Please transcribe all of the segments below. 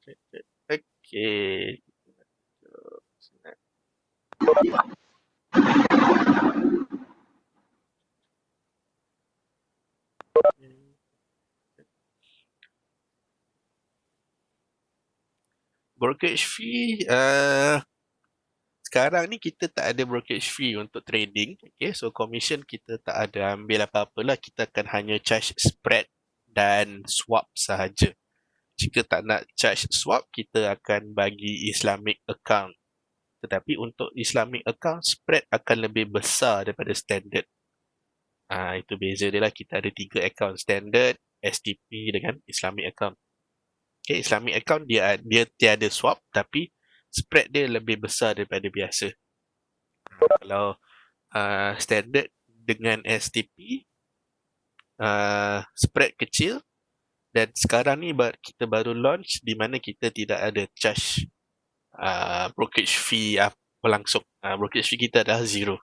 Okey. Brokerage fee, sekarang ni kita tak ada brokerage fee untuk trading. Okay, so commission kita tak ada ambil apa-apa lah. Kita akan hanya charge spread dan swap sahaja. Jika tak nak charge swap, kita akan bagi Islamic account. Tetapi untuk Islamic account, spread akan lebih besar daripada standard. Itu beza dia lah. Kita ada 3 account, standard, STP dengan Islamic account. Okay, Islamic account dia tiada swap, tapi spread dia lebih besar daripada biasa. Kalau standard dengan STP, spread kecil, dan sekarang ni kita baru launch di mana kita tidak ada charge brokerage fee langsung. Brokerage fee kita adalah zero.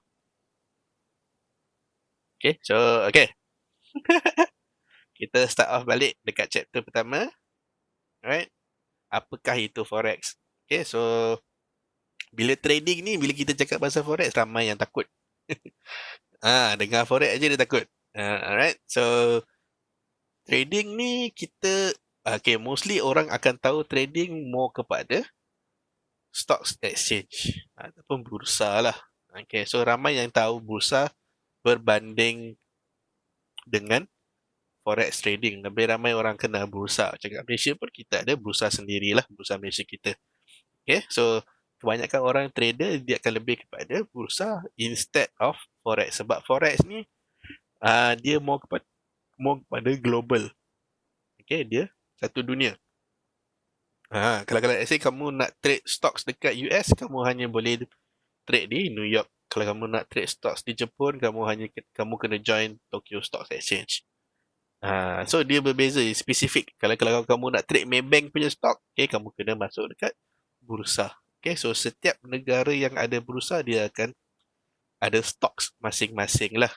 Okay, so okay. Kita start off balik dekat chapter pertama. Alright. Apakah itu forex? Okay, so bila trading ni, bila kita cakap pasal forex, ramai yang takut. Dengar forex aja dia takut. Alright, so trading ni kita, okay, mostly orang akan tahu trading more kepada stocks exchange ataupun bursa lah. Okay, so ramai yang tahu bursa berbanding dengan forex trading. Lebih ramai orang kenal bursa. Cakap Malaysia pun kita ada bursa sendirilah, bursa Malaysia kita. Okay, so kebanyakan orang trader dia akan lebih kepada bursa instead of forex. Sebab forex ni dia more kepada global. Okay, dia satu dunia. Kalau let's say kamu nak trade stocks dekat US, kamu hanya boleh trade di New York. Kalau kamu nak trade stocks di Jepun, kamu kena join Tokyo Stock Exchange. So dia berbeza, spesifik. Kalau kamu nak trade Maybank punya stock, okay, kamu kena masuk dekat bursa. Okay, so setiap negara yang ada bursa dia akan ada stocks masing-masing lah.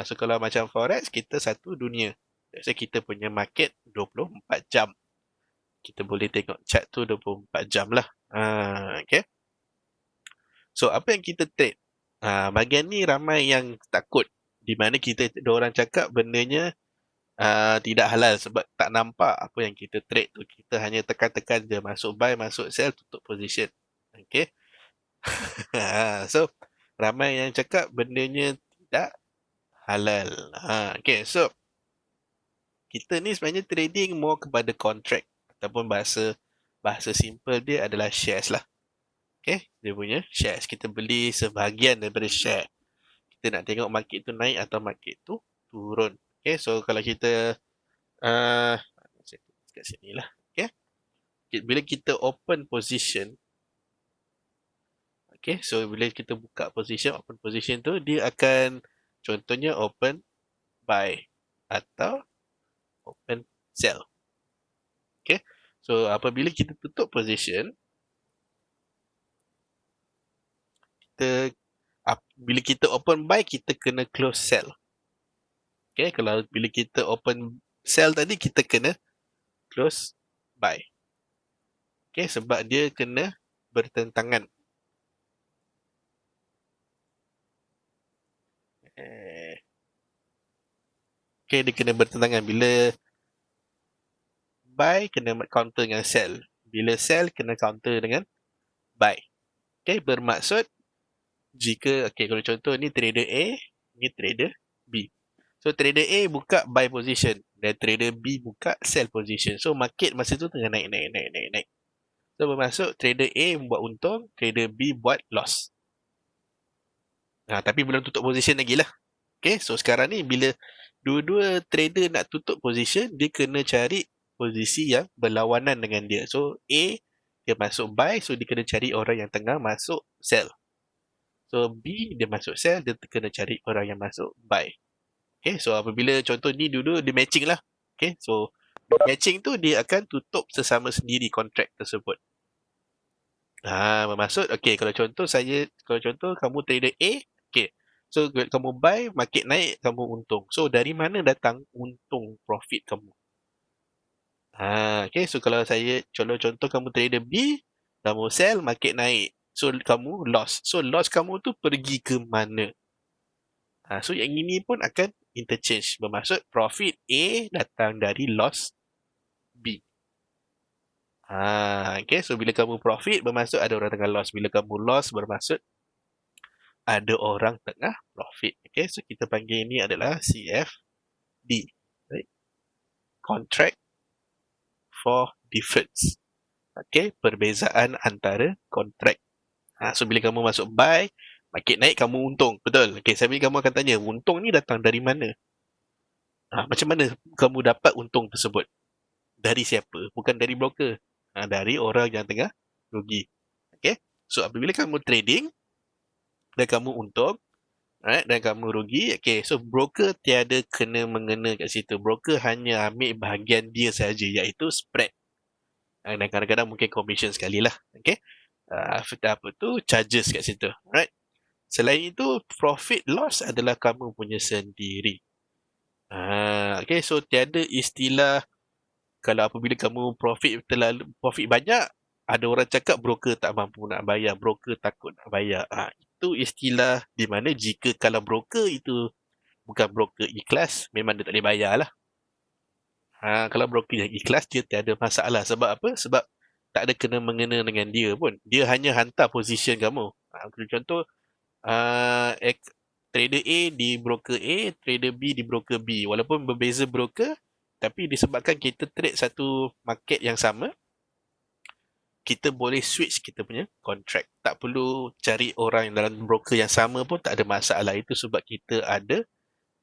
So kalau macam forex, kita satu dunia. Let's say kita punya market 24 jam. Kita boleh tengok chart tu 24 jam lah. Okay. So apa yang kita trade? Bahagian ni ramai yang takut. Di mana orang cakap bendanya tidak halal sebab tak nampak apa yang kita trade tu. Kita hanya tekan-tekan je, masuk buy, masuk sell, tutup position. Okay. So ramai yang cakap bendanya tidak halal. Okay, so kita ni sebenarnya trading more kepada contract ataupun bahasa simple dia adalah shares lah. Okay, dia punya shares. Kita beli sebahagian daripada share. Kita nak tengok market tu naik atau market tu turun. Okay, so kalau kita kat sini lah. Okay, bila kita open position, okay, so bila kita buka position, open position tu dia akan contohnya open buy atau open sell. Okay, so apabila kita tutup position, bila kita open buy, kita kena close sell. Okay, kalau bila kita open sell tadi, kita kena close buy. Okay, sebab dia kena bertentangan. Okay, dia kena bertentangan. Bila buy, kena counter dengan sell. Bila sell, kena counter dengan buy. Okay, bermaksud jika, okay, kalau contoh ni trader A, ni trader B. So trader A buka buy position dan trader B buka sell position. So market masa tu tengah naik. So bermaksud trader A buat untung, trader B buat loss. Tapi belum tutup position lagi lah. Okay, so sekarang ni bila dua-dua trader nak tutup position, dia kena cari posisi yang berlawanan dengan dia. So A, dia masuk buy, so dia kena cari orang yang tengah masuk sell. So B, dia masuk sell, dia kena cari orang yang masuk buy. Okay, so apabila contoh ni dua-dua dia matching lah. Okay, so matching tu dia akan tutup sesama sendiri kontrak tersebut. Bermaksud, okay, kalau contoh kamu trader A, okay, so kamu buy, market naik, kamu untung. So dari mana datang untung profit kamu? Okay, so kalau saya contoh kamu trader B, kamu sell, market naik. So kamu loss. So loss kamu tu pergi ke mana? So yang ini pun akan interchange. Bermaksud profit A datang dari loss B. Okay, so bila kamu profit bermaksud ada orang tengah loss. Bila kamu loss bermaksud ada orang tengah profit. Okay, so kita panggil ini adalah CFD. Right? Contract for difference. Okay, perbezaan antara kontrak. So bila kamu masuk buy, market naik kamu untung. Betul. Okay, saya kamu akan tanya, untung ni datang dari mana? Macam mana kamu dapat untung tersebut? Dari siapa? Bukan dari broker. Dari orang yang tengah rugi. Okay. So apabila kamu trading dan kamu untung, right, dan kamu rugi, okay, so broker tiada kena-mengena kat situ. Broker hanya ambil bahagian dia saja, iaitu spread. Dan kadang-kadang mungkin commission sekali lah. Okay. Apa tu? Charges kat situ. Right. Selain itu, profit loss adalah kamu punya sendiri. Okay, so tiada istilah kalau apabila kamu profit banyak, ada orang cakap broker tak mampu nak bayar, broker takut nak bayar. Itu istilah di mana jika kalau broker itu bukan broker ikhlas, memang dia tak boleh bayar lah. Kalau broker yang ikhlas, dia tiada masalah. Sebab apa? Sebab tak ada kena-mengena dengan dia pun. Dia hanya hantar position kamu. Contoh, trader A di broker A, trader B di broker B. Walaupun berbeza broker, tapi disebabkan kita trade satu market yang sama, kita boleh switch kita punya contract. Tak perlu cari orang dalam broker yang sama pun tak ada masalah. Itu sebab kita ada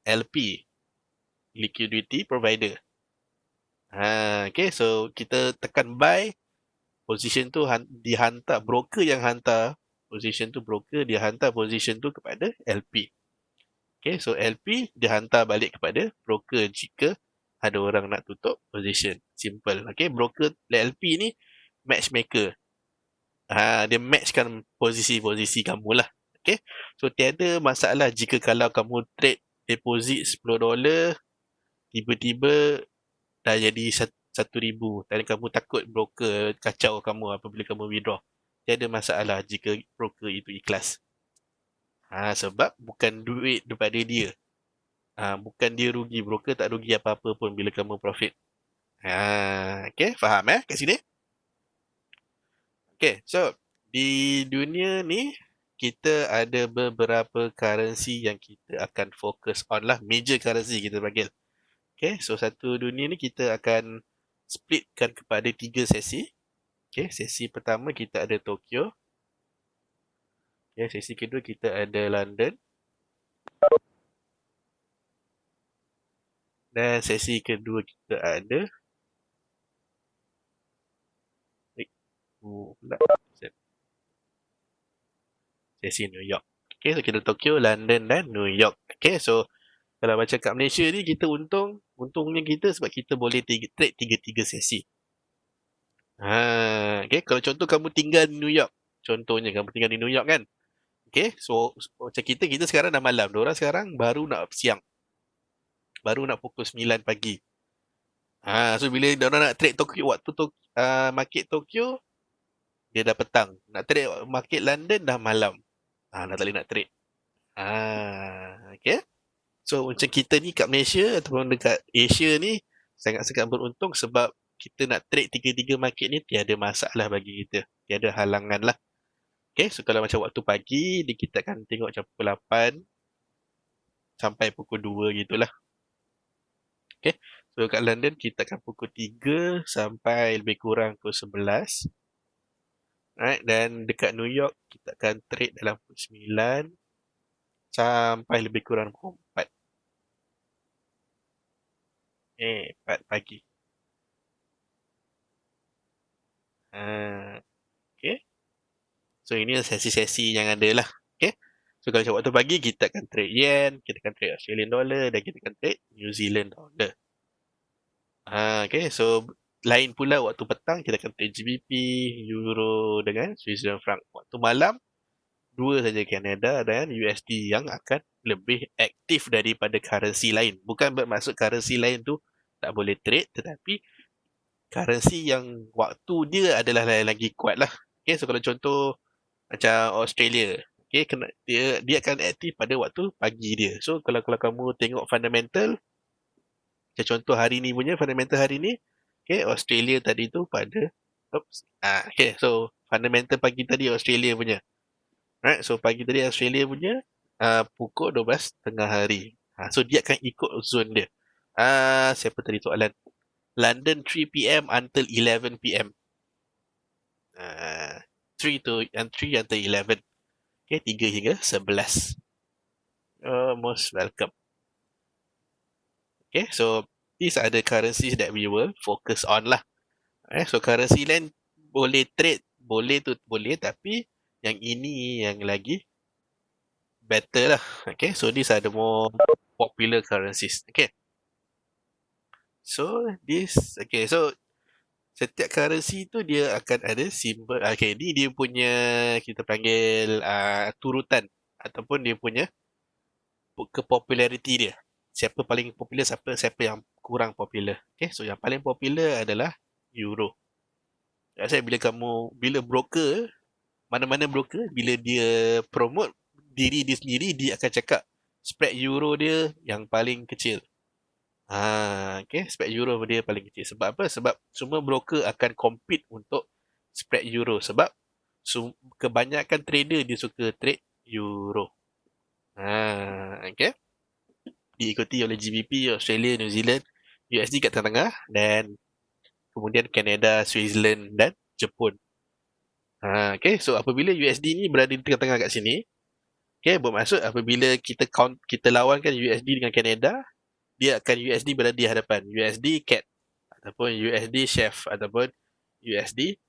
LP, liquidity provider. Okay, so kita tekan buy, position tu dihantar, broker yang hantar position tu, broker dia hantar position tu kepada LP. Okay, so LP dia hantar balik kepada broker jika ada orang nak tutup position. Simple. Okay, broker LP ni matchmaker. Dia matchkan posisi-posisi kamu lah. Okay, so tiada masalah jika kalau kamu trade deposit $10, tiba-tiba dah jadi 1,000 dan kamu takut broker kacau kamu apabila kamu withdraw. Tiada masalah jika broker itu ikhlas. Sebab bukan duit daripada dia. Bukan dia rugi, broker tak rugi apa-apa pun bila kamu profit. Okay, faham kat sini? Okay, so di dunia ni kita ada beberapa currency yang kita akan fokus on lah, major currency kita panggil. Okay, so satu dunia ni kita akan splitkan kepada 3 sesi. Okay, sesi pertama kita ada Tokyo. Okay, sesi kedua kita ada London. Dan sesi kedua kita ada sesi New York. Okay, so kita Tokyo, London dan New York. Okay, so kalau macam kat Malaysia ni kita untungnya kita sebab kita boleh trade 3-3 sesi. Okay, kalau contoh kamu tinggal di New York, contohnya kamu tinggal di New York kan. Okay, so macam kita sekarang dah malam, diorang sekarang baru nak siang. Baru nak pukul 9 pagi. So bila diorang nak trade Tokyo, waktu market Tokyo, dia dah petang. Nak trade market London dah malam. Dah tak boleh nak trade. Okay. So macam kita ni kat Malaysia ataupun dekat Asia ni sangat-sangat beruntung sebab kita nak trade 3-3 market ni tiada masalah bagi kita. Tiada halangan lah. Okay, so kalau macam waktu pagi kita akan tengok macam pukul 8 sampai pukul 2 gitulah. Okay, so kat London kita akan pukul 3 sampai lebih kurang pukul 11. Right, dan dekat New York kita akan trade dalam pukul 9 sampai lebih kurang pukul 4. 4 pagi. Okay. So ini sesi-sesi yang ada lah. Okay. So kalau macam waktu pagi kita akan trade yen, kita akan trade Australian dollar dan kita akan trade New Zealand dollar. Okay. So lain pula waktu petang kita akan trade GBP, Euro dengan Swiss franc. Waktu malam dua saja Canada dan USD yang akan lebih aktif daripada currency lain. Bukan bermaksud currency lain tu tak boleh trade, tetapi currency yang waktu dia adalah lagi kuat lah. Okay, so kalau contoh macam Australia, okay, dia akan aktif pada waktu pagi dia. So kalau kamu tengok fundamental, macam contoh hari ni punya fundamental hari ni, okay, Australia tadi tu pada, okay, so fundamental pagi tadi Australia punya. Right, so pagi tadi Australia punya pukul 12 tengah hari. So dia akan ikut zone dia. Siapa tadi soalan? London 3 p.m. until 11 p.m. 3 until 11. Okay, 3 hingga 11. Most welcome. Okay, so these are the currencies that we will focus on lah. So currency lain boleh trade, boleh tu boleh, tapi yang ini yang lagi better lah. Okay, so these are the more popular currencies. Okay, so setiap currency tu dia akan ada simbol. Okay, ni dia punya, kita panggil turutan ataupun dia punya popularity dia. Siapa paling popular, siapa yang kurang popular. Okay, so yang paling popular adalah euro. Saya bila broker, mana-mana broker, bila dia promote diri dia sendiri, dia akan cakap spread euro dia yang paling kecil. Okay, spread euro dia paling kecil. Sebab apa? Sebab semua broker akan compete untuk spread euro. Sebab kebanyakan trader dia suka trade euro. Okay. Diikuti oleh GBP, Australia, New Zealand, USD kat tengah-tengah, dan kemudian Canada, Switzerland dan Jepun. Okay, so apabila USD ni berada di tengah-tengah kat sini, okay, bermaksud apabila kita lawankan USD dengan Canada, dia akan USD berada di hadapan. USD CAD ataupun USD chef ataupun USD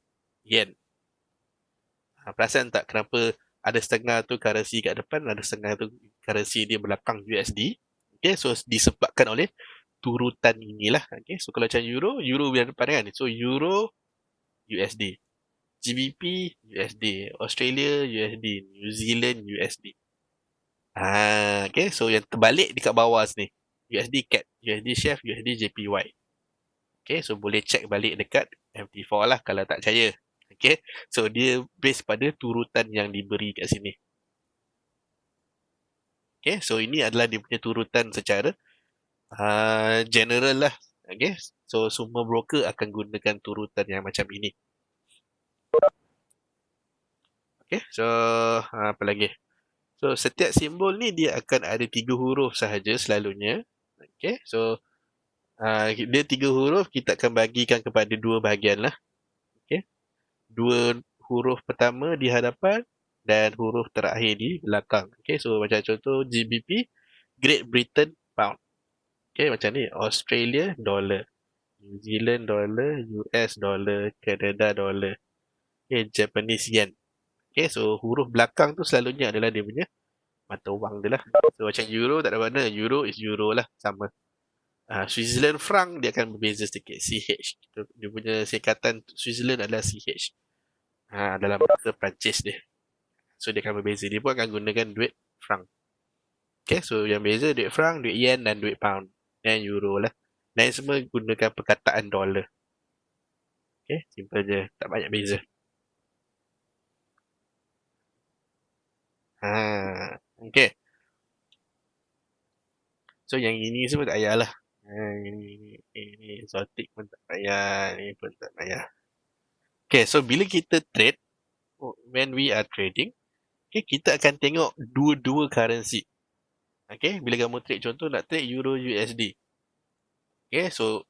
yen. Perasan tak kenapa ada setengah tu currency kat depan, ada setengah tu currency dia belakang USD? Okay, so disebabkan oleh turutan inilah. Okay, so kalau macam euro berada depan kan. So euro USD, GBP USD, Australia USD, New Zealand USD. Okay, so yang terbalik dekat bawah sini, USD CAD, USD chef, USD JPY. Okay, so boleh check balik dekat MT4 lah kalau tak percaya. Okay, so dia base pada turutan yang diberi kat sini. Okay, so ini adalah dia punya turutan secara general lah. Okay, so semua broker akan gunakan turutan yang macam ini. Okay, so apa lagi? So setiap simbol ni dia akan ada 3 huruf sahaja selalunya. Okay, so dia 3 huruf kita akan bagikan kepada 2 bahagian lah. Okay, 2 huruf pertama di hadapan dan huruf terakhir di belakang. Okay, so macam contoh GBP, Great Britain Pound. Okay, macam ni, Australia Dollar, New Zealand Dollar, US Dollar, Canada Dollar, okay, Japanese Yen. Okay, so huruf belakang tu selalunya adalah dia punya mata wang dia lah. So macam euro tak ada mana, euro is euro lah, sama. Switzerland franc dia akan berbeza sedikit, CH. Dia punya singkatan Switzerland adalah CH. Dalam bahasa Perancis dia. So dia akan berbeza. Dia pun akan gunakan duit franc. Okay, so yang beza duit franc, duit yen dan duit pound. Dan euro lah. Dan semua gunakan perkataan dollar. Okay, simple je. Tak banyak beza. Okay. So yang ini semua tak payah lah. Ini exotic pun tak payah. Ini pun tak payah. Okay, so bila kita trade, when we are trading, okay, kita akan tengok dua-dua currency. Okay, bila kamu trade, contoh nak trade Euro USD. Okay, so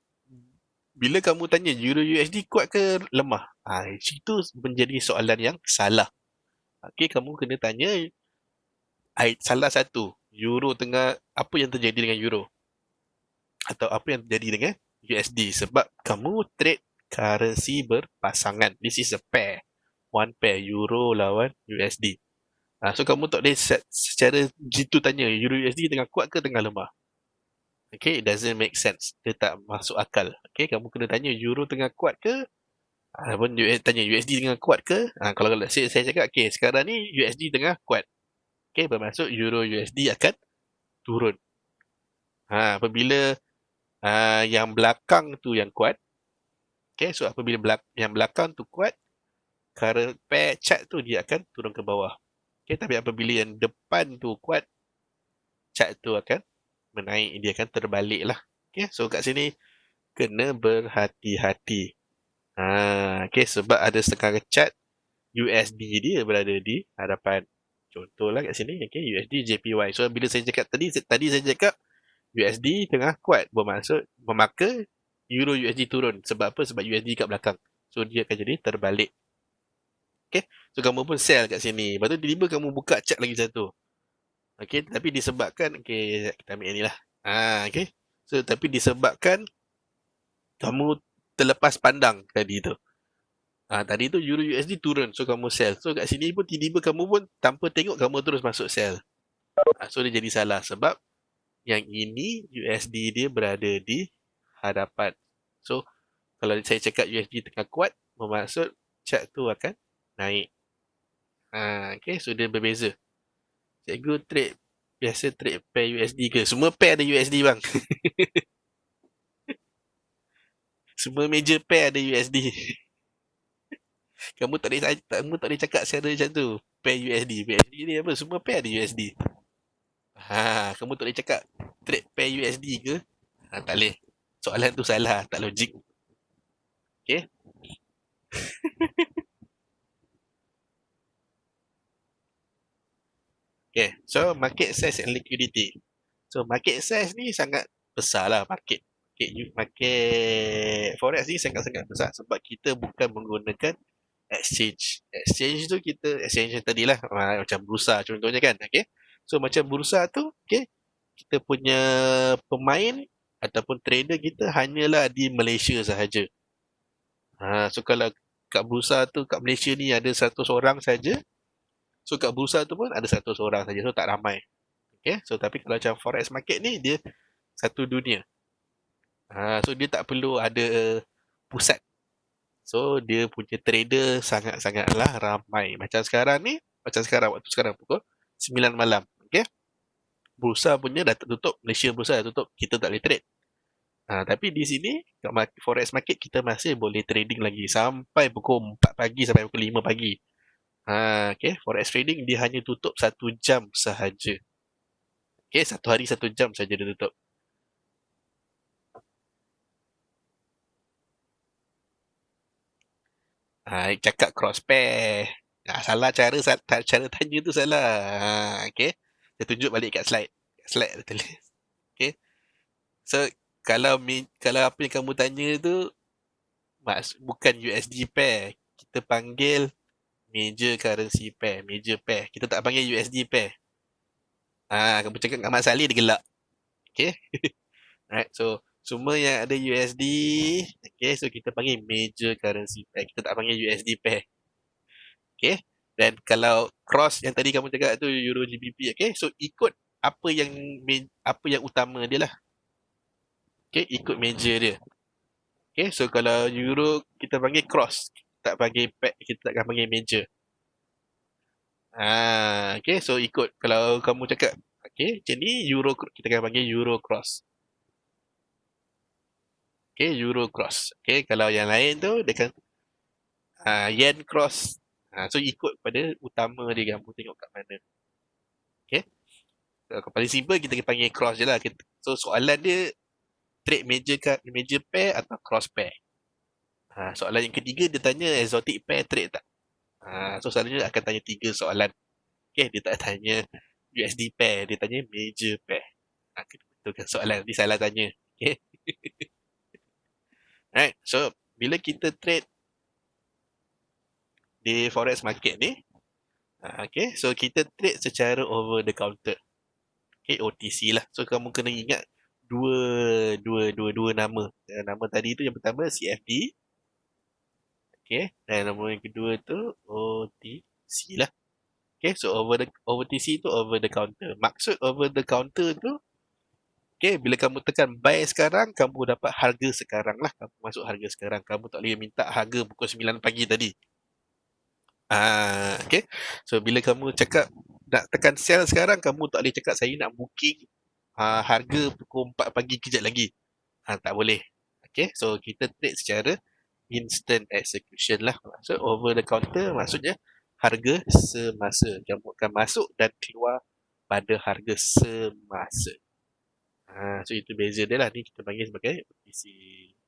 bila kamu tanya Euro USD kuat ke lemah? Itu menjadi soalan yang salah. Okay, kamu kena tanya salah satu. Euro tengah, apa yang terjadi dengan Euro? Atau apa yang terjadi dengan USD? Sebab kamu trade currency berpasangan. This is a pair. One pair, Euro lawan USD. So kamu tak boleh secara gitu tanya Euro USD tengah kuat ke tengah lemah. Okay, it doesn't make sense. Dia tak masuk akal. Okay, kamu kena tanya Euro tengah kuat ke? Pun tanya USD tengah kuat ke? Kalau saya cakap, okay, sekarang ni USD tengah kuat. Okay, bermaksud Euro USD akan turun. Apabila yang belakang tu yang kuat, Okay, so apabila yang belakang tu kuat, current pair chart tu dia akan turun ke bawah. Okay, tapi apabila yang depan tu kuat, chart tu akan menaik, dia akan terbalik lah. Okay, so kat sini kena berhati-hati. Okay, sebab ada setengah chart USD dia berada di hadapan. Contohlah kat sini, okay, USD JPY. So bila saya cakap tadi saya cakap USD tengah kuat, bermaksud memaka Euro USD turun. Sebab apa? Sebab USD kat belakang. So dia akan jadi terbalik. Okay, so kamu pun sell kat sini. Lepas tu tiba-tiba kamu buka chart lagi satu. Okay, tapi disebabkan, okay, kita ambil yang ni lah. Okay. So tapi disebabkan kamu terlepas pandang tadi tu. Tadi tu Euro USD turun, so kamu sell. So kat sini pun tiba-tiba kamu pun tanpa tengok kamu terus masuk sell. So dia jadi salah sebab yang ini USD dia berada di hadapan. So kalau saya cakap USD tengah kuat, bermaksud chart tu akan naik. Okay, so dia berbeza. Cikgu trade biasa trade pair USD ke? Semua pair ada USD bang. Semua major pair ada USD. Kamu tak boleh cakap secara macam tu. Pair USD. USD ni apa? Semua pair ada USD. Kamu tak boleh cakap trade pair USD ke? Tak boleh. Soalan tu salah, tak logik. Okay? Okay. So, market size and liquidity. So, market size ni sangat besar lah market. Market forex ni sangat-sangat besar sebab kita bukan menggunakan exchange. Exchange tu exchange yang tadilah macam bursa contohnya kan. Okay? So, macam bursa tu, okay, kita punya pemain ataupun trader kita hanyalah di Malaysia sahaja. So kalau kat bursa tu kat Malaysia ni ada 100 orang saja. So kat bursa tu pun ada 100 orang saja. So tak ramai. Okay. So tapi kalau macam forex market ni dia satu dunia. So dia tak perlu ada pusat. So dia punya trader sangat-sangatlah ramai. Macam sekarang waktu sekarang pukul 9 malam. Okay. Bursa punya dah tutup. Malaysia bursa dah tutup. Kita tak boleh trade. Tapi di sini kat forex market kita masih boleh trading lagi sampai pukul 4 pagi sampai pukul 5 pagi. Okay, forex trading dia hanya tutup 1 jam sahaja. Okay, satu hari 1 jam saja dia tutup. Cakap cross pair. Salah cara tanya tu salah. Okay, saya tunjuk balik kat slide. Slide dia tulis. Okay, so kalau apa yang kamu tanya tu bukan USD pair. Kita panggil major currency pair, major pair. Kita tak panggil USD pair. Kamu cakap dengan Mak Saleh dia gelak. Okay. Alright, so semua yang ada USD, okay, so kita panggil major currency pair. Kita tak panggil USD pair. Okay. Dan kalau cross yang tadi kamu cakap tu Euro GBP, okay, so ikut apa yang utama dia lah. Okay, ikut major dia. Okay, so kalau Euro kita panggil cross, tak panggil pair, kita tak panggil major. Okay, so ikut kalau kamu cakap okay, macam ni Euro kita akan panggil Euro cross. Okay, Euro cross. Okay, kalau yang lain tu dia akan Yen cross. So ikut pada utama dia, kamu tengok kat mana. Okay, so, paling simple kita panggil cross je lah. So soalan dia trade major pair atau cross pair. Soalan yang ketiga dia tanya exotic pair trade tak. So selalunya akan tanya 3 soalan. Okay, dia tak tanya USD pair, dia tanya major pair. Kita betulkan soalan, dia salah tanya. Okay. Alright, so bila kita trade di forex market ni, okay, so kita trade secara over the counter. Okay, OTC lah. So kamu kena ingat dua nama. Nama tadi tu yang pertama CFD. Okay, dan nama yang kedua tu OTC lah. Okay, so OTC tu over the counter. Maksud over the counter tu, okay, bila kamu tekan buy sekarang, kamu dapat harga sekarang lah. Kamu masuk harga sekarang. Kamu tak boleh minta harga pukul 9 pagi tadi. Okay. So, bila kamu cakap nak tekan sell sekarang, kamu tak boleh cakap saya nak booking harga pukul 4 pagi kejap lagi. Tak boleh. Okay. So, kita trade secara instant execution lah. Maksud over the counter maksudnya harga semasa. Kamu akan masuk dan keluar pada harga semasa. So itu beza dia lah. Ni kita panggil sebagai OTC.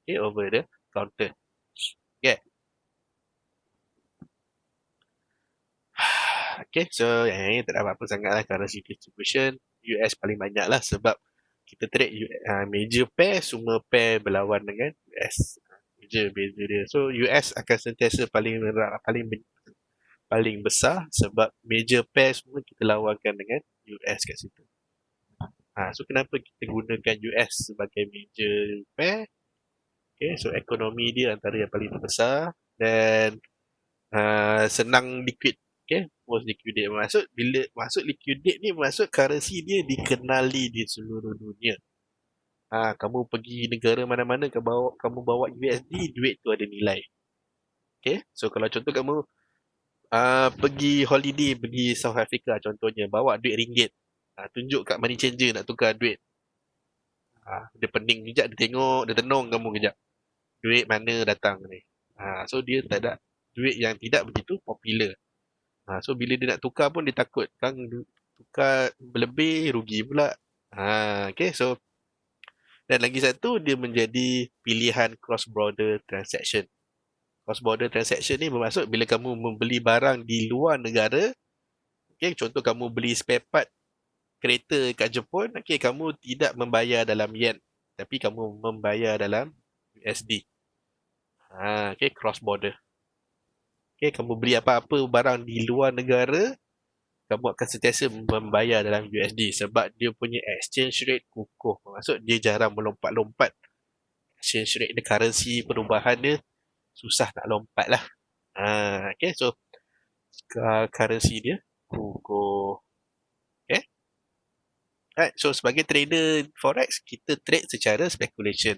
Okay, over the counter. Okay. Okay, so yang ini tak ada apa-apa sangat lah. Currency distribution US paling banyak lah sebab kita trade major pair, semua pair berlawan dengan US. Major beza dia. So US akan sentiasa paling besar sebab major pair semua kita lawankan dengan US kat situ. So kenapa kita gunakan US sebagai major pair? Okay, so ekonomi dia antara yang paling terbesar dan senang liquid. Okay, most liquidate. Maksud liquidate ni maksud currency dia dikenali di seluruh dunia. Kamu pergi negara mana-mana, kamu bawa USD, duit tu ada nilai. Okay, so kalau contoh kamu pergi holiday, pergi South Africa contohnya, bawa duit ringgit. Tunjuk kat money changer nak tukar duit. Dia pening kejap, dia tengok, dia tenung kamu kejap. Duit mana datang ni. So dia tak ada duit yang tidak begitu popular. So bila dia nak tukar pun dia takut kan tukar berlebih rugi pula. Okay, so dan lagi satu dia menjadi pilihan cross border transaction. Cross border transaction ni bermaksud bila kamu membeli barang di luar negara, okay, contoh kamu beli spare part kereta kat Jepun, okay, kamu tidak membayar dalam yen tapi kamu membayar dalam USD. Okay, cross border. Okay, kamu beli apa-apa barang di luar negara, kamu akan sentiasa membayar dalam USD sebab dia punya exchange rate kukuh. Maksud dia jarang melompat-lompat. Exchange rate dia, currency perubahan dia susah nak lompat lah. Okay, so currency dia kukuh. Okay. Alright, so sebagai trader forex, kita trade secara speculation.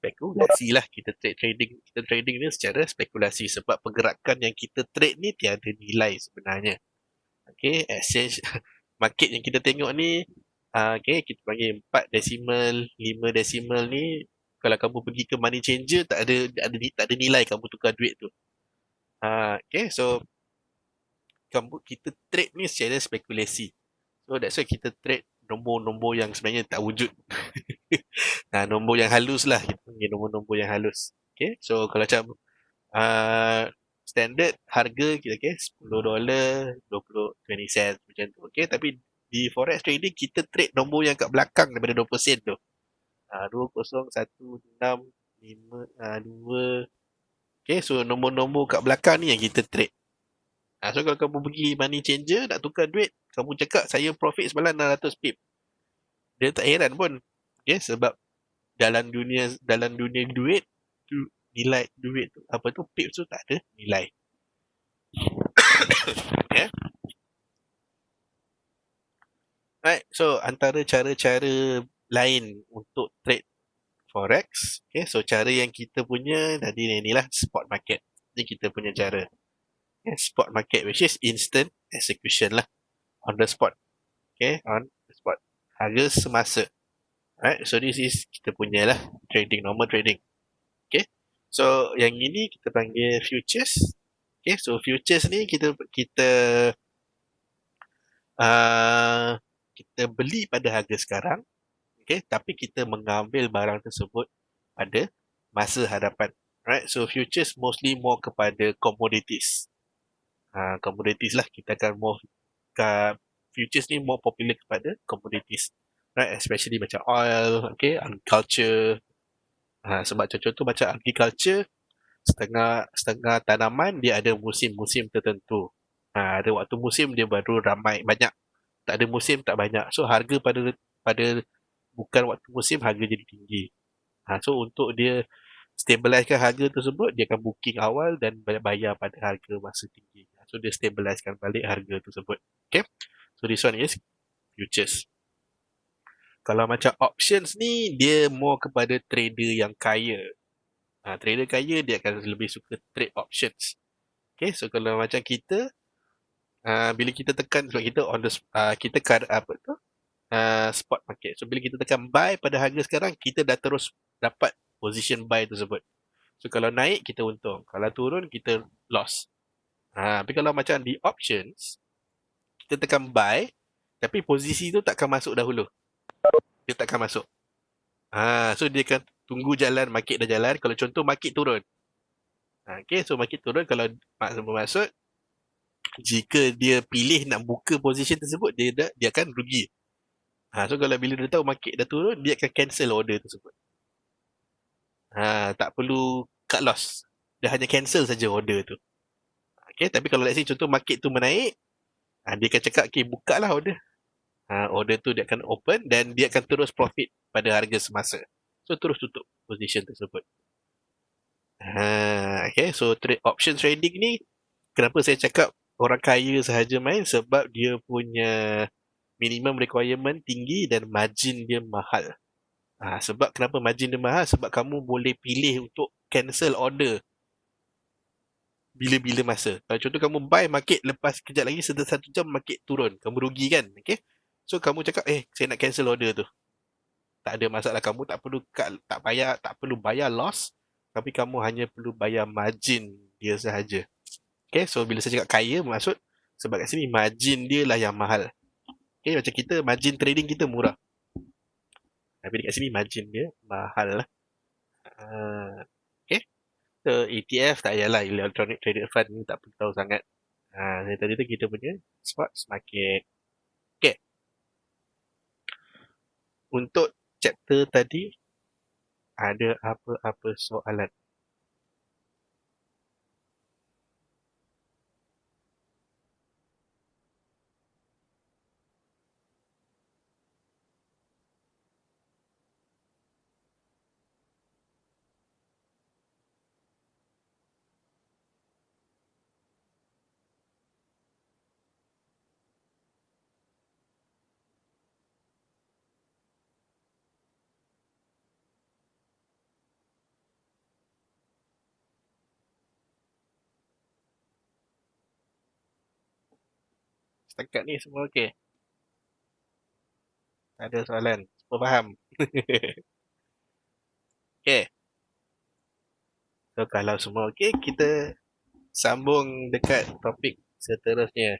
Spekulasi lah kita trading. Kita trading ni secara spekulasi sebab pergerakan yang kita trade ni tiada nilai sebenarnya. Okay, exchange market yang kita tengok ni, okay, kita panggil 4 decimal, 5 decimal ni, kalau kamu pergi ke money changer tak ada nilai kamu tukar duit tu. Okay, so kita trade ni secara spekulasi. So that's why kita trade nombor-nombor yang sebenarnya tak wujud. Nombor yang halus lah, kita panggil nombor-nombor yang halus. Okay, so kalau macam standard harga kita, okay, $10, 20 sen macam tu. Okay, tapi di forex trading kita trade nombor yang kat belakang daripada 20 sen tu. 201652. Okay, so nombor-nombor kat belakang ni yang kita trade. So kalau kamu pergi money changer nak tukar duit, kamu cakap saya profit semalam 600 pip. Dia tak heran pun. Okay, sebab dalam dunia duit tu, nilai duit tu apa tu pip tu tak ada nilai. Okay. Right, so antara cara-cara lain untuk trade forex, okay, so cara yang kita punya tadi ni lah spot market. Ni kita punya cara. Okay, spot market which is instant execution lah, on the spot. Okay, on the spot. Harga semasa. Right, so this is kita punya lah trading, normal trading. Okay, so yang ini kita panggil futures. Okay, so futures ni kita beli pada harga sekarang, okay, tapi kita mengambil barang tersebut pada masa hadapan. Right, so futures mostly more kepada commodities. Commodities lah, kita akan more futures ni more popular kepada commodities. Right, especially macam oil, okay, agriculture. Sebab contoh macam agriculture, setengah tanaman dia ada musim-musim tertentu. Ada waktu musim dia baru ramai banyak. Tak ada musim tak banyak. So harga pada bukan waktu musim harga jadi tinggi. So untuk dia stabilizekan harga tersebut, dia akan booking awal dan bayar pada harga masa tinggi. So dia stabilizekan balik harga tersebut. Okay. So this one is futures. Kalau macam options ni, dia more kepada trader yang kaya. Trader kaya dia akan lebih suka trade options. Okay, so kalau macam kita, bila kita tekan sebab kita on the kita apa tu? Spot market. So bila kita tekan buy pada harga sekarang, kita dah terus dapat position buy tersebut. So kalau naik kita untung, kalau turun kita loss. Tapi kalau macam di options, kita tekan buy, tapi posisi tu takkan masuk dahulu. Dia takkan masuk. So dia akan tunggu jalan, market dah jalan. Kalau contoh market turun. Okay, so market turun, kalau bermaksud jika dia pilih nak buka position tersebut, dia akan rugi. So kalau bila dia tahu market dah turun, dia akan cancel order tersebut. Tak perlu cut loss. Dia hanya cancel saja order tu. Okay, tapi kalau let's say contoh market tu menaik, dia akan cakap, okay, buka lah order. Order tu dia akan open dan dia akan terus profit pada harga semasa. So terus tutup position tersebut. Okay, so option trading ni, kenapa saya cakap orang kaya sahaja main, sebab dia punya minimum requirement tinggi dan margin dia mahal. Sebab kenapa margin dia mahal? Sebab kamu boleh pilih untuk cancel order bila-bila masa. Kalau contoh kamu buy market, lepas kejap lagi setelah 1 jam market turun, kamu rugi kan? Okay? So kamu cakap, saya nak cancel order tu. Tak ada masalah, kamu tak perlu bayar loss, tapi kamu hanya perlu bayar margin dia sahaja. Okay, so bila saya cakap kaya, maksud sebab kat sini margin dia lah yang mahal. Okay, macam kita, margin trading kita murah. Tapi dekat sini margin dia mahal lah. Okay, so ETF tak payahlah, electronic traded fund ni tak perlu tahu sangat. Tadi tu kita punya sports market. Okay, untuk chapter tadi, ada apa-apa soalan? Setakat ni semua okey? Tak ada soalan? Semua faham? Okay, so kalau semua okey, kita sambung dekat topik seterusnya.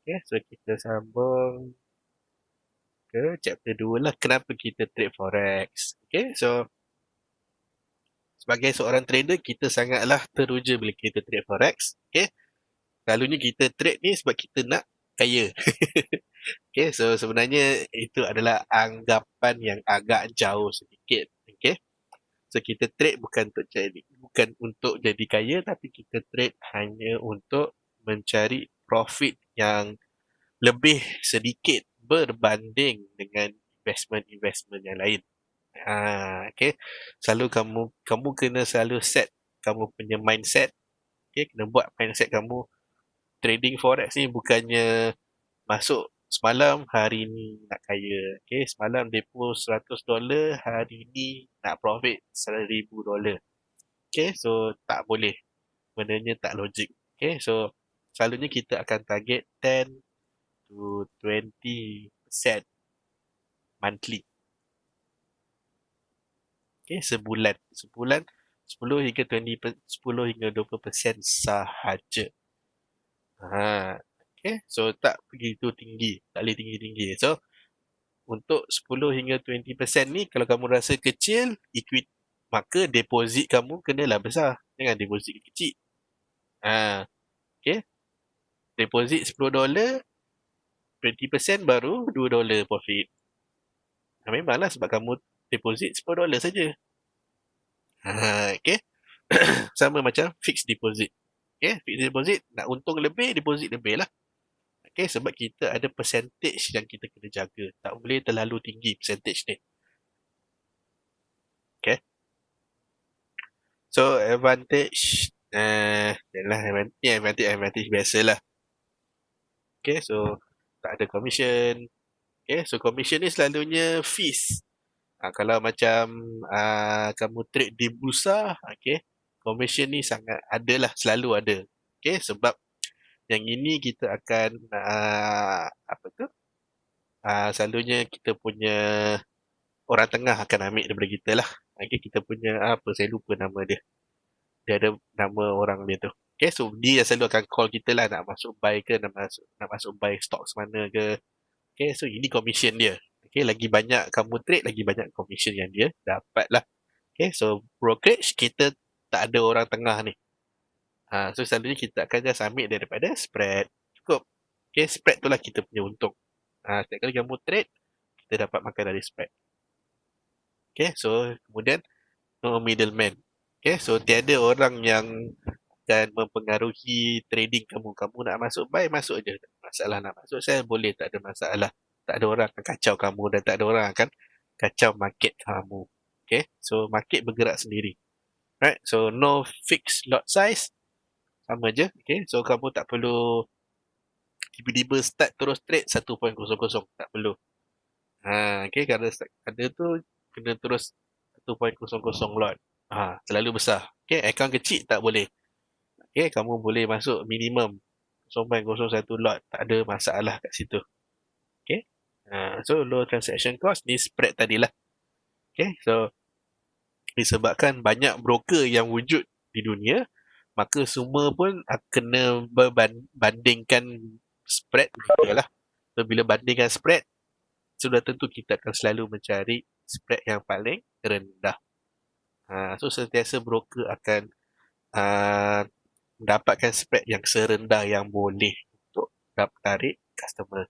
Okay, so kita sambung ke chapter 2 lah, kenapa kita trade forex. Okay, so sebagai seorang trader, kita sangatlah teruja bila kita trade forex. Okay, selalunya kita trade ni sebab kita nak kaya. Okay, so sebenarnya itu adalah anggapan yang agak jauh sedikit. Okay, so kita trade bukan untuk jadi kaya, tapi kita trade hanya untuk mencari profit yang lebih sedikit berbanding dengan investment-investment yang lain. Okay. Selalu kamu kena selalu set kamu punya mindset. Okay, kena buat mindset kamu, trading forex ni bukannya masuk semalam, hari ni nak kaya. Okay, semalam depo $100, hari ni nak profit $1,000. Okay, so tak boleh. Benarnya tak logik. Okay, so selalunya kita akan target 10 to 20% monthly. Okay, sebulan. Sebulan 10 hingga 20% sahaja. Okay, so tak begitu tinggi. Tak boleh tinggi-tinggi. So, untuk 10 hingga 20% ni, kalau kamu rasa kecil, maka deposit kamu kenalah besar. Jangan deposit kecil. Okay, deposit $10, 20% baru $2 profit. Memanglah sebab kamu deposit $10 saja. Okay. Sama macam fixed deposit. Okay, fixed deposit nak untung lebih, deposit lebih lah. Okay, sebab kita ada percentage yang kita kena jaga. Tak boleh terlalu tinggi percentage ni. Okay. So, advantage, yalah, advantage biasalah. Okay, so tak ada commission. Okay, so commission ni selalunya fees. Kalau macam kamu trade di bursa, okay, commission ni sangat adalah, selalu ada. Okay, sebab yang ini kita akan apa tu? Selalunya kita punya orang tengah akan ambil daripada kita lah. Okay, kita punya apa, saya lupa nama dia. Dia ada nama orang dia tu. Okay, so dia selalu akan call kita lah nak masuk buy ke, nak masuk buy stocks mana ke. Okay, so ini commission dia. Okay, lagi banyak kamu trade, lagi banyak commission yang dia dapat lah. Okay, so brokerage kita tak ada orang tengah ni. So selalunya kita akan just ambil daripada spread. Cukup. Okay, spread tu lah kita punya untung. Setiap kali kamu trade, kita dapat makan dari spread. Okay, so kemudian no middleman. Okay, so tiada orang yang akan mempengaruhi trading kamu. Kamu nak masuk buy, masuk je. Tak ada masalah. Nak masuk sell, boleh. Tak ada masalah. Tak ada orang akan kacau kamu dan tak ada orang akan kacau market kamu. Okay, so market bergerak sendiri. Right, so no fixed lot size. Sama je. Okay, so kamu tak perlu tiba-tiba start terus trade 1.00. Tak perlu. Okay, kalau start ada tu, kena terus 1.00 lot. Terlalu besar. Okay, account kecil tak boleh. Okay, kamu boleh masuk minimum 0.01 lot. Tak ada masalah kat situ. Okay. So, low transaction cost ni spread tadilah. Okay, so disebabkan banyak broker yang wujud di dunia, maka semua pun kena berbandingkan spread mereka lah. So, bila bandingkan spread, sudah tentu kita akan selalu mencari spread yang paling rendah. So, sentiasa broker akan mendapatkan spread yang serendah yang boleh untuk tarik customer.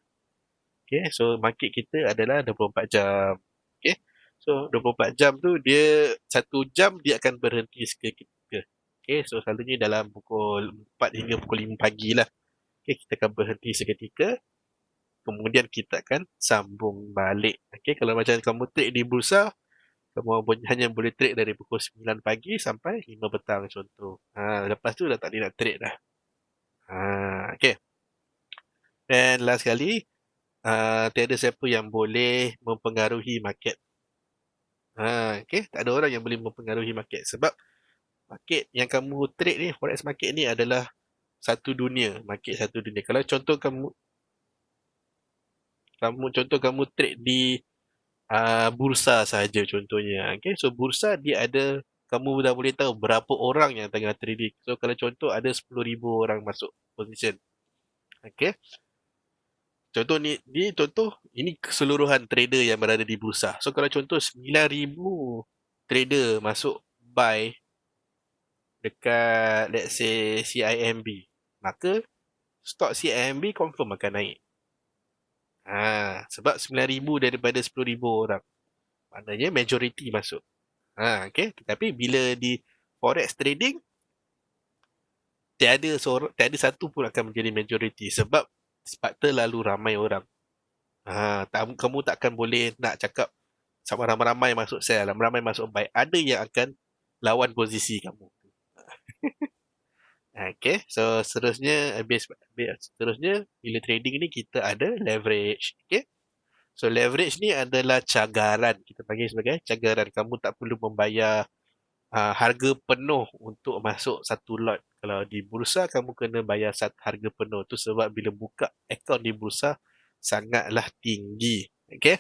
Okay, so market kita adalah 24 jam. Okay, so 24 jam tu dia 1 jam dia akan berhenti seketika. Okay, so selalunya dalam pukul 4 hingga pukul 5 pagi lah. Okay, kita akan berhenti seketika. Kemudian kita akan sambung balik. Okay, kalau macam kamu trade di bursa, kamu hanya boleh trade dari pukul 9 pagi sampai 5 petang contoh. Lepas tu dah tak boleh nak trade dah. Okay. Dan last sekali, tiada siapa yang boleh mempengaruhi market. Okay, tak ada orang yang boleh mempengaruhi market sebab market yang kamu trade ni, forex market ni adalah satu dunia, market satu dunia. Kalau contoh kamu trade di bursa saja contohnya. Okay, so bursa dia ada, kamu dah boleh tahu berapa orang yang tengah trading. So kalau contoh ada 10,000 orang masuk position. Okay, contoh ini keseluruhan trader yang berada di bursa. So kalau contoh 9,000 trader masuk buy dekat let's say CIMB, maka stok CIMB confirm akan naik. Sebab 9,000 daripada 10,000 orang. Maknanya majority masuk. Okay. Tapi bila di forex trading, tiada satu pun akan menjadi majority sebab terlalu ramai orang. Kamu takkan boleh nak cakap sama ramai-ramai masuk sell, ramai-ramai masuk buy. Ada yang akan lawan posisi kamu. Okay, so seterusnya bila trading ni kita ada leverage. Okay, so leverage ni adalah cagaran, kita panggil sebagai cagaran. Kamu tak perlu membayar harga penuh untuk masuk satu lot. Kalau di bursa kamu kena bayar harga penuh tu sebab bila buka akaun di bursa sangatlah tinggi. Okay,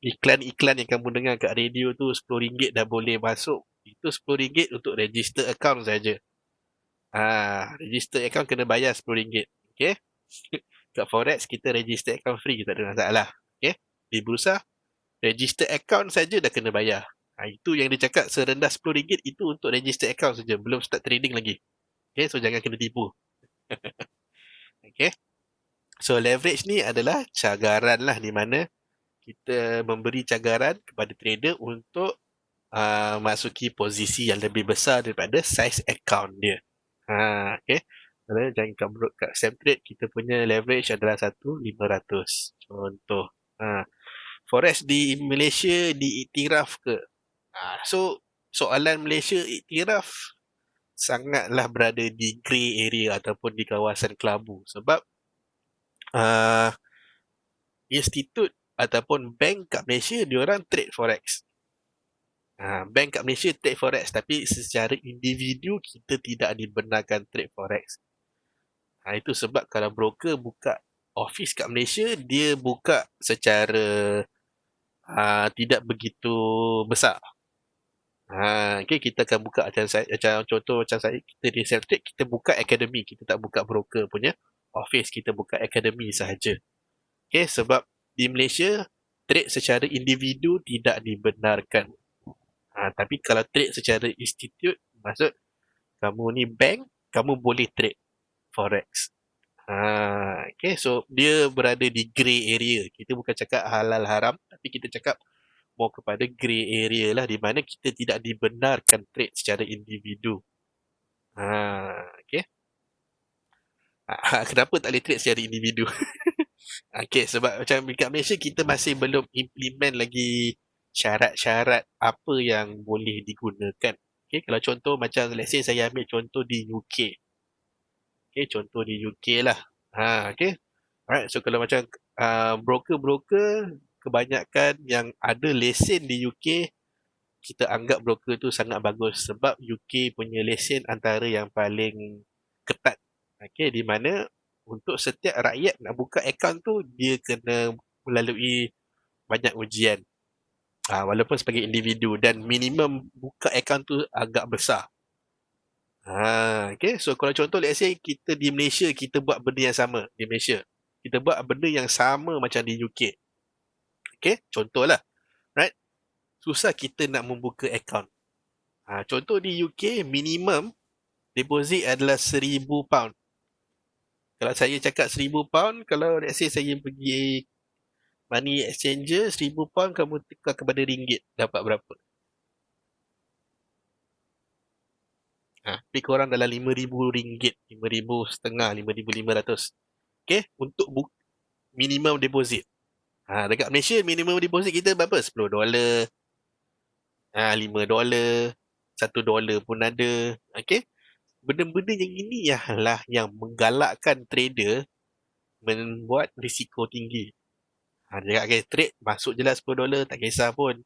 iklan-iklan yang kamu dengar kat radio tu RM10 dah boleh masuk. Itu RM10 untuk register account saja. Register account kena bayar RM10. Okay. Kat forex kita register account free, tak ada masalah. Okay. Di bursa register account saja dah kena bayar. Itu yang dia cakap serendah RM10 itu untuk register account saja, belum start trading lagi. Okay, so jangan kena tipu. Okay. So leverage ni adalah cagaran lah, di mana kita memberi cagaran kepada trader untuk masuki posisi yang lebih besar daripada size account dia. Okay. Kalau jangan kat Samtrade, kita punya leverage adalah 1,500. Contoh. Forex di Malaysia diiktiraf ke? So, soalan Malaysia iktiraf sangatlah berada di grey area ataupun di kawasan kelabu. Sebab institut ataupun bank kat Malaysia, diorang trade forex. Bank kat Malaysia trade forex, tapi secara individu kita tidak dibenarkan trade forex. Itu sebab kalau broker buka office kat Malaysia dia buka secara tidak begitu besar. Okay, kita akan buka macam contoh macam saya, kita di Celtic, kita buka academy, kita tak buka broker punya office, kita buka academy sahaja. Okay, sebab di Malaysia, trade secara individu tidak dibenarkan. Tapi kalau trade secara institute, maksud kamu ni bank, kamu boleh trade forex. Okay, so dia berada di grey area. Kita bukan cakap halal haram, tapi kita cakap more kepada grey area lah, di mana kita tidak dibenarkan trade secara individu. Okay. Kenapa tak boleh trade secara individu? Okay, sebab macam dekat Malaysia kita masih belum implement lagi syarat-syarat apa yang boleh digunakan. Okay, kalau contoh macam let's say saya ambil contoh di UK. Okay, contoh di UK lah. Okay. Alright, so kalau macam broker-broker kebanyakan yang ada lesen di UK, kita anggap broker tu sangat bagus sebab UK punya lesen antara yang paling ketat. Okay, di mana untuk setiap rakyat nak buka akaun tu, dia kena melalui banyak ujian. Walaupun sebagai individu, dan minimum buka akaun tu agak besar. Okay, so kalau contoh let's say kita di Malaysia, kita buat benda yang sama di Malaysia. Kita buat benda yang sama macam di UK. Okay, contohlah. Right? Susah kita nak membuka akaun. Contoh di UK, minimum deposit adalah £1,000. Kalau saya cakap £1,000, kalau let's say saya pergi money exchanger, £1,000 kamu tukar kepada ringgit, dapat berapa? Lebih kurang dalam RM5,000, RM5,500, RM5,500. Okay, untuk minimum deposit. Dekat Malaysia, minimum deposit kita berapa? $10, $5, $1 pun ada. Okay, benda-benda yang ini lah yang menggalakkan trader membuat risiko tinggi. Dia cakap, okay, trade, masuk je lah $10, tak kisah pun.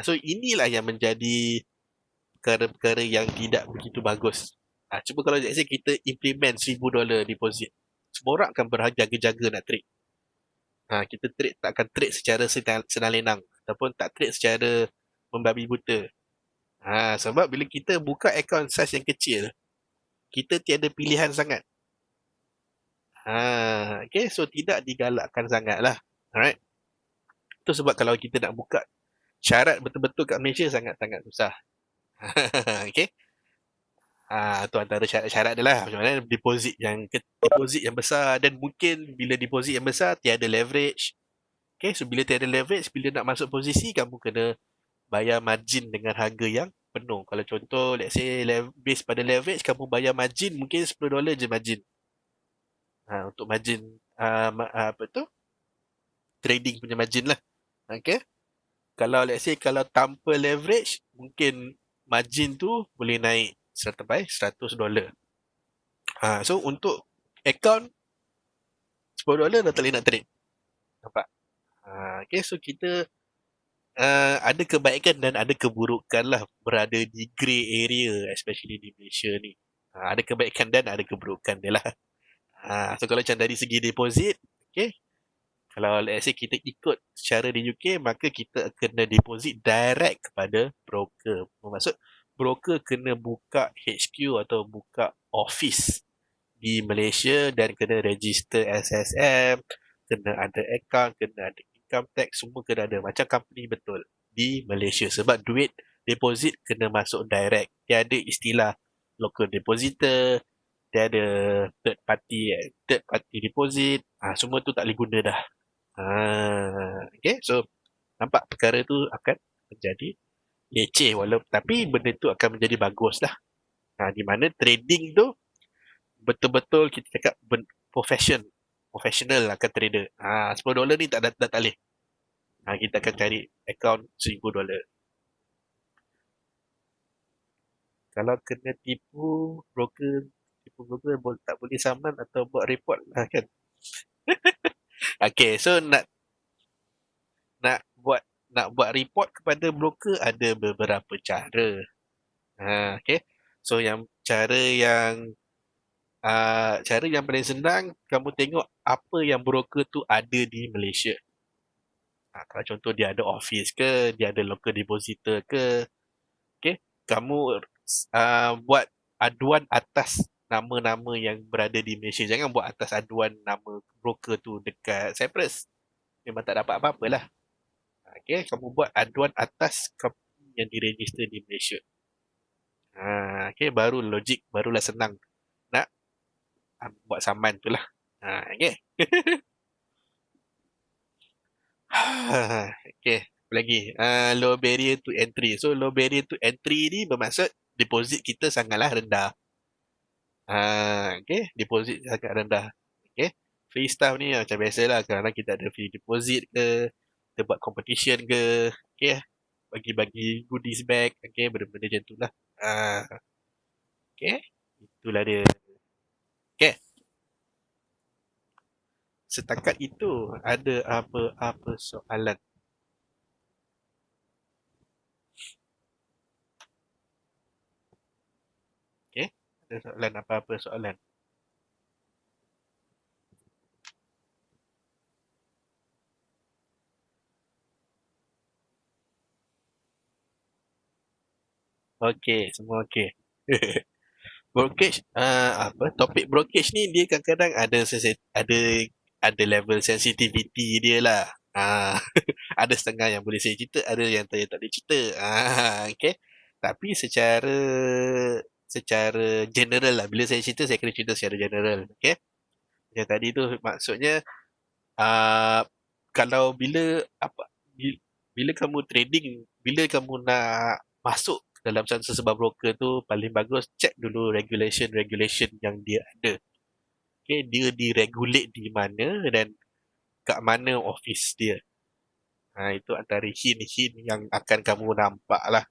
So inilah yang menjadi perkara-perkara yang tidak begitu bagus. Cuba kalau kita implement $1,000 deposit, semua orang akan berjaga-jaga nak trade. Kita trade tak akan trade secara senang lenang ataupun tak trade secara membabi buta. Sebab bila kita buka akaun saiz yang kecil, kita tiada pilihan sangat. Okay, so tidak digalakkan sangat lah. Alright. Itu sebab kalau kita nak buka syarat betul-betul kat Malaysia sangat-sangat susah. Okay. Itu antara syarat-syarat dia lah. Macam mana deposit yang besar, dan mungkin bila deposit yang besar tiada leverage. Okay, so bila tiada leverage, bila nak masuk posisi, kamu kena bayar margin dengan harga yang penuh. Kalau contoh, let's say based pada leverage, kamu bayar margin mungkin $10 je margin. Untuk margin apa tu? Trading punya margin lah. Okay. Kalau let's say kalau tanpa leverage, mungkin margin tu boleh naik sampai $100. So untuk account $10 dah tak boleh nak trade. Nampak? Okay, so kita ada kebaikan dan ada keburukan lah berada di grey area, especially di Malaysia ni. Ada kebaikan dan ada keburukan dia lah. So kalau macam dari segi deposit, okay, kalau let's say kita ikut secara di UK, maka kita kena deposit direct kepada broker. Maksud broker kena buka HQ atau buka office di Malaysia dan kena register SSM, kena ada account, kena ada income tax, semua kena ada macam company betul di Malaysia. Sebab duit deposit kena masuk direct. Tiada istilah local depositor, tiada third party deposit. Semua tu tak boleh guna dah. Okay, so nampak perkara tu akan menjadi leceh, walaupun tapi benda tu akan menjadi bagus lah. Di mana trading tu betul-betul kita cakap professional akan trader. $10 ni tak boleh. Kita akan cari akaun $1,000. Kalau kena tipu broker tak boleh saman atau buat report lah kan. Okay, so nak buat report kepada broker ada beberapa cara. Okay, so yang cara yang Cara yang paling senang, kamu tengok apa yang broker tu ada di Malaysia. Kalau contoh dia ada office ke, dia ada local depositor ke, okay? Kamu buat aduan atas nama-nama yang berada di Malaysia. Jangan buat atas aduan nama broker tu dekat Cyprus. Memang tak dapat apa-apa lah. Okay? Kamu buat aduan atas company yang diregister di Malaysia. Okay? Baru logik, barulah senang nak buat saman tu lah. Okay? Okay, apa lagi? Low barrier to entry. So, low barrier to entry ni bermaksud deposit kita sangatlah rendah. Okay, deposit sangat rendah. Okay, free stuff ni macam biasalah. Kadang kita ada free deposit ke, kita buat competition ke, okay, bagi-bagi goodies bag, okay, benda-benda macam tu lah. Okay, itulah dia. Okay, setakat itu ada apa-apa soalan? Okay, ada soalan apa-apa soalan? Okay, semua okay. Brokerage, apa topik brokerage ni dia kadang-kadang ada level sensitivity dia lah. Ada setengah yang boleh saya cerita, ada yang tak boleh cerita. Okay. Tapi secara general lah. Bila saya cerita, saya kena cerita secara general. Okay. Yang tadi tu maksudnya, ah, kalau bila kamu trading, bila kamu nak masuk dalam satu sebab broker tu, paling bagus check dulu regulation yang dia ada. Okay, dia diregulate di mana dan kat mana office dia. Itu antara hint-hint yang akan kamu nampak lah.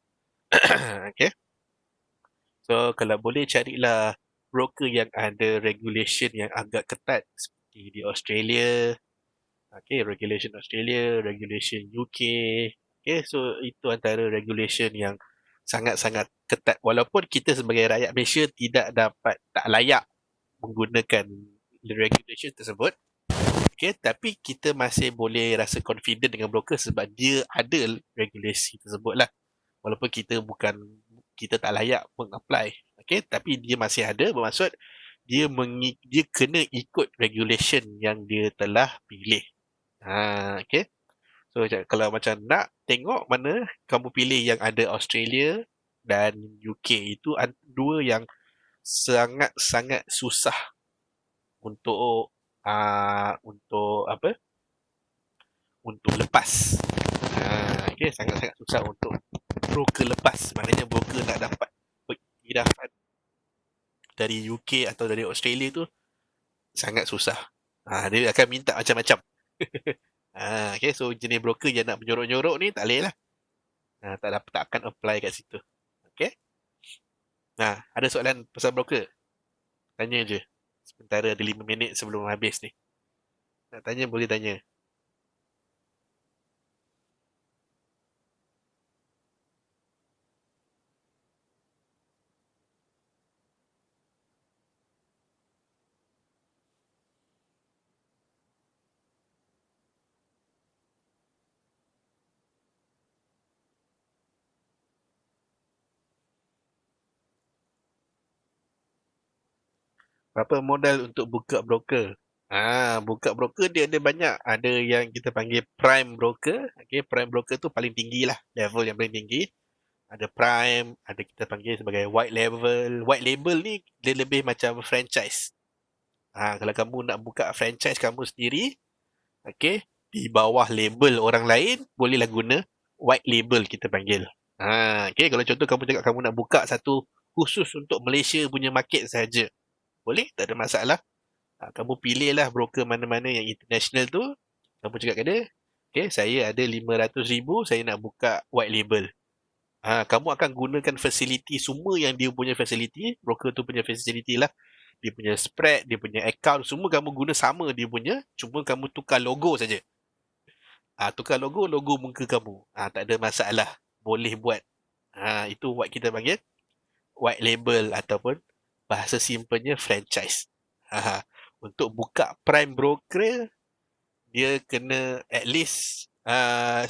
Okay. So, kalau boleh carilah broker yang ada regulation yang agak ketat seperti di Australia. Okay, regulation Australia, regulation UK. Okay, so itu antara regulation yang sangat-sangat ketat. Walaupun kita sebagai rakyat Malaysia tak layak menggunakan regulation tersebut. Okay, tapi kita masih boleh rasa confident dengan broker sebab dia ada regulasi tersebut lah. Walaupun kita tak layak mengapply. Okay, tapi dia masih ada, bermaksud dia kena ikut regulation yang dia telah pilih. Okay. So kalau macam nak tengok mana, kamu pilih yang ada Australia dan UK. Itu dua yang sangat-sangat susah untuk apa? Untuk lepas. Okay, sangat-sangat susah untuk broker lepas. Maknanya broker nak dapat pengirahan dari UK atau dari Australia tu sangat susah. Dia akan minta macam-macam. Okay, so jenis broker yang nak menyorok-nyorok ni tak boleh lah. Tak akan apply kat situ. Okay. Ada soalan pasal broker? Tanya je. Sementara ada 5 minit sebelum habis ni. Nak tanya boleh tanya. Berapa modal untuk buka broker? Buka broker dia ada banyak. Ada yang kita panggil prime broker. Okay, prime broker tu paling tinggi lah. Level yang paling tinggi. Ada prime, ada kita panggil sebagai white label. White label ni dia lebih macam franchise. Kalau kamu nak buka franchise kamu sendiri, okay, di bawah label orang lain, bolehlah guna white label kita panggil. Okay, kalau contoh kamu cakap kamu nak buka satu khusus untuk Malaysia punya market saja. Boleh, tak ada masalah. Kamu pilihlah broker mana-mana yang international tu. Kamu cakap ke dia, okay, saya ada 500,000, saya nak buka white label. Kamu akan gunakan facility semua yang dia punya facility, broker tu punya facility lah. Dia punya spread, dia punya account, semua kamu guna sama dia punya, cuma kamu tukar logo saja. Tukar logo muka kamu. Tak ada masalah. Boleh buat. Itu what kita panggil white label ataupun bahasa simpelnya franchise. Ha, untuk buka prime broker, dia kena at least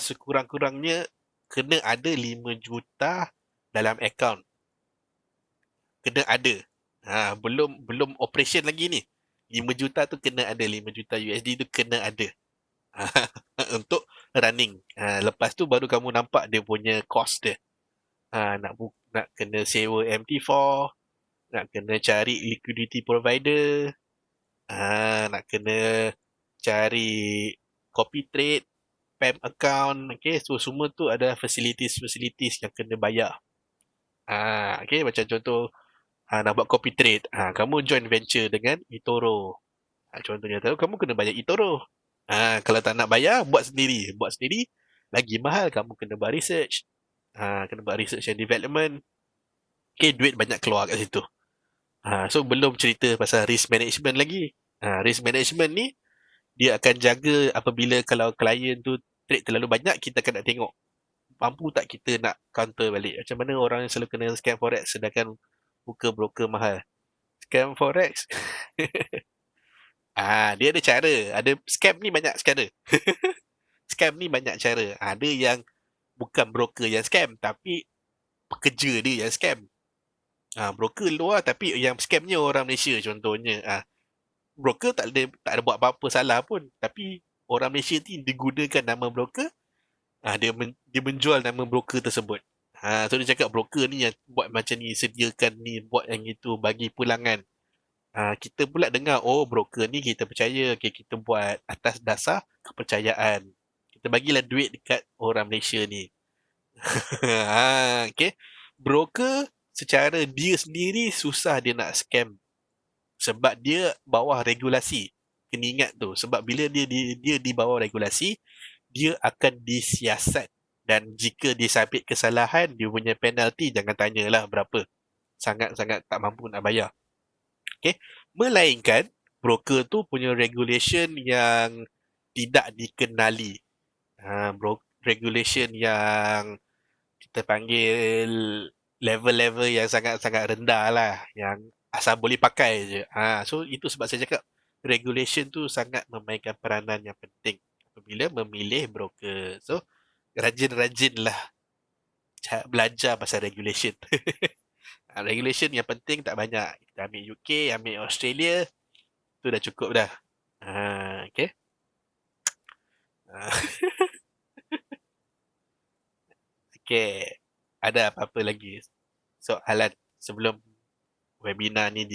sekurang-kurangnya kena ada 5 juta dalam akaun. Kena ada. Belum belum operation lagi ni. 5 juta tu kena ada, 5 juta USD tu kena ada. Untuk running. Lepas tu baru kamu nampak dia punya cost dia. Nak kena sewa MT4, nak kena cari liquidity provider, nak kena cari copy trade, PAM account, okay. So semua tu ada facilities yang kena bayar. Okay, macam contoh nak buat copy trade, kamu join venture dengan eToro. Contohnya tahu kamu kena bayar eToro. Kalau tak nak bayar, buat sendiri lagi mahal, kamu kena buat research. Kena buat research and development. Okay, duit banyak keluar kat situ. So belum cerita pasal risk management lagi. Risk management ni dia akan jaga apabila kalau klien tu trade terlalu banyak, kita akan nak tengok mampu tak kita nak counter balik. Macam mana orang yang selalu kena scam forex sedangkan buka broker mahal. Scam forex. Dia ada cara. Ada scam ni banyak cara. Scam ni banyak cara. Ada yang bukan broker yang scam, tapi pekerja dia yang scam. Broker luar tapi yang scamnya orang Malaysia contohnya. Broker tak ada buat apa-apa salah pun, tapi orang Malaysia ni digunakan nama broker. Dia menjual nama broker tersebut. So dia cakap broker ni yang buat macam ni, sediakan ni, buat yang itu, bagi pulangan. Kita pula dengar, oh broker ni kita percaya, okay, kita buat atas dasar kepercayaan. Kita bagilah duit dekat orang Malaysia ni. Okay. Broker secara dia sendiri susah dia nak scam. Sebab dia bawah regulasi. Kena ingat tu. Sebab bila dia di bawah regulasi, dia akan disiasat. Dan jika dia sabit kesalahan, dia punya penalti jangan tanyalah berapa. Sangat-sangat tak mampu nak bayar. Okay. Melainkan, broker tu punya regulation yang tidak dikenali. Regulation yang kita panggil level-level yang sangat-sangat rendah lah. Yang asal boleh pakai je. So, itu sebab saya cakap regulation tu sangat memainkan peranan yang penting apabila memilih broker. So, rajin-rajinlah belajar pasal regulation. Regulation yang penting tak banyak. Kita ambil UK, ambil Australia, tu dah cukup dah. Okay. Okay. Ada apa-apa lagi soalan sebelum webinar ni